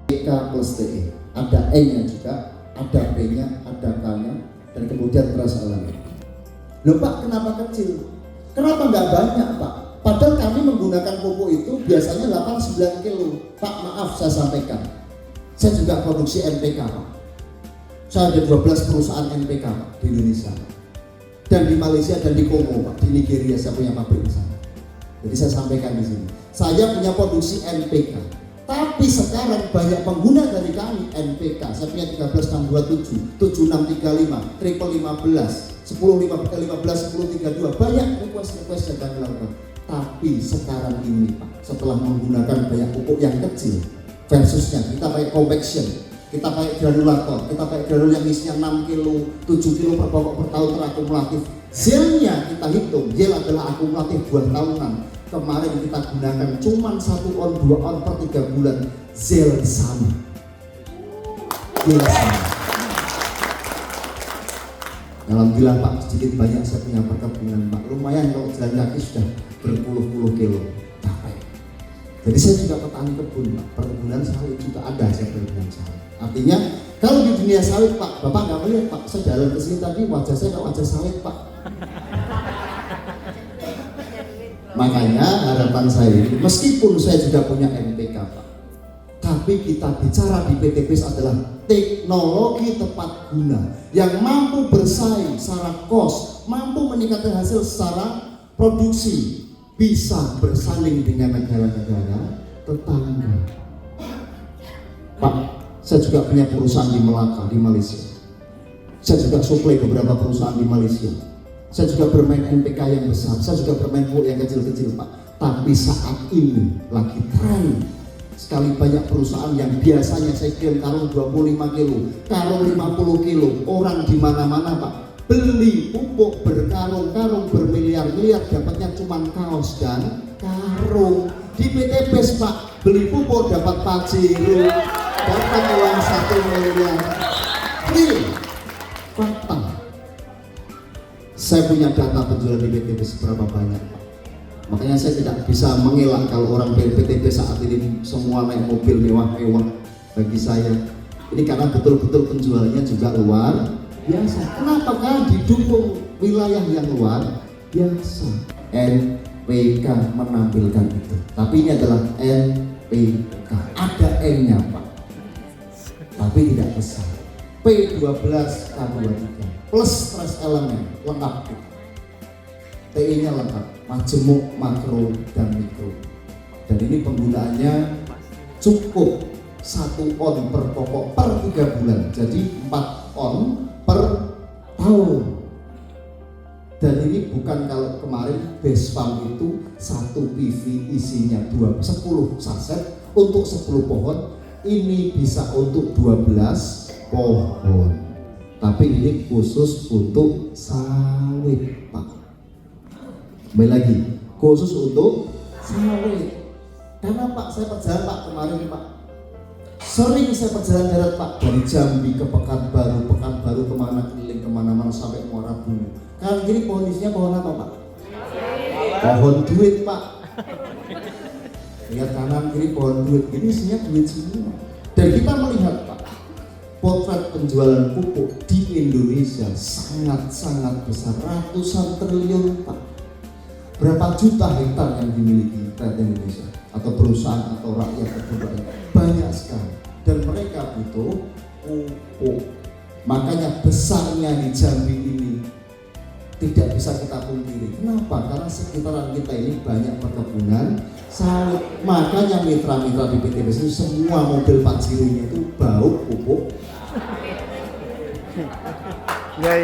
PK plus TE, ada E-nya juga, ada P-nya, ada K-nya, dan kemudian terus elemen. Loh Pak, kenapa kecil? Kenapa nggak banyak Pak? Padahal kami menggunakan pupuk itu biasanya 8-9 kilo. Pak maaf saya sampaikan, saya juga produksi NPK Pak. Saya ada 12 perusahaan NPK Pak, di Indonesia Pak. Dan di Malaysia dan di Kongo Pak, di Nigeria saya punya pabrik di sana. Jadi saya sampaikan di sini, saya punya produksi NPK. Tapi sekarang banyak pengguna dari kami NPK. Saya punya 13627, 7635, triple 15, 1015, 1032. Banyak request yang kami lakukan. Tapi sekarang ini Pak, setelah menggunakan banyak pupuk yang kecil versusnya kita pakai compaction, kita pakai granulator, kita pakai granul yang isinya 6 kilo, 7 kilo per pokok per tahun terakumulatif. Zelnya kita hitung, zel adalah akumulatif 2 tahunan. Kemarin kita gunakan cuma 1 on 2 on per 3 bulan. Zel sama. Zel sama. Alhamdulillah Pak, sedikit banyak saya punya perkebunan Pak. Lumayan kalau jalan kaki sudah berpuluh-puluh kilo capek. Jadi saya juga petani kebun Pak. Perkebunan sawit juga ada saya perkebunan sawit. Artinya kalau di dunia sawit Pak, Bapak nggak melihat Pak, saya jalan ke sini tadi wajah saya kayak wajah sawit Pak. Makanya harapan saya ini, meskipun saya juga punya NPK Pak, tapi kita bicara di PT PIS adalah teknologi tepat guna yang mampu bersaing secara cost, mampu meningkatkan hasil secara produksi, bisa bersanding dengan negara-negara tetangga. Pak, saya juga punya perusahaan di Melaka, di Malaysia. Saya juga suplai beberapa perusahaan di Malaysia. Saya juga bermain NPK yang besar, saya juga bermain pupuk yang kecil-kecil Pak. Tapi saat ini lagi tren sekali banyak perusahaan yang biasanya saya kirim karung 25 kilo, karung 50 kilo, orang di mana-mana Pak beli pupuk berkarung-karung bermiliar-miliar, dapatnya cuma kaos dan karung. Di PT PIS Pak beli pupuk dapat pajero, dapat uang 1 miliar. Real fakta. Saya punya data penjualan di PT PIS berapa banyak Pak. Makanya saya tidak bisa mengelak kalau orang PT PIS saat ini semua naik mobil mewah-mewah. Bagi saya ini karena betul-betul penjualannya juga luar biasa. Kenapa? Karena didukung wilayah yang luar biasa. NPK menampilkan itu. Tapi ini adalah NPK. Ada N-nya Pak, tapi tidak besar. P12K23 plus stress elemen lengkap. TI-nya lengkap, majemuk, makro, dan mikro. Dan ini penggunaannya cukup 1 on per pokok per 3 bulan. Jadi 4 on per tahun. Dan ini bukan kalau kemarin base pump itu 1 PV isinya 10 saset untuk 10 pohon. Ini bisa untuk 12 pohon. Tapi ini khusus untuk sawit Pak. Kembali lagi, khusus untuk sawit. Karena Pak, saya perjalanan Pak kemarin Pak, sering saya perjalanan darat Pak, dari Jambi ke Pekanbaru kemana, keliling kemana-mana sampai Muara Bumi. Kanan kiri pohon isinya pohon apa Pak? Pohon duit Pak. Lihat kanan kiri pohon duit, ini isinya duit semua. Dan kita melihat Pak, potret penjualan pupuk di Indonesia sangat-sangat besar, ratusan triliun Pak. Berapa juta hektar yang dimiliki rakyat Indonesia atau perusahaan atau rakyat banyak sekali, dan mereka butuh pupuk. Makanya besarnya di Jambi ini tidak bisa kita pungkiri. Kenapa? Karena sekitaran kita ini banyak perkebunan sawit. Makanya mitra-mitra di PT PIS itu semua mobil Pajero itu bau pupuk. Ya.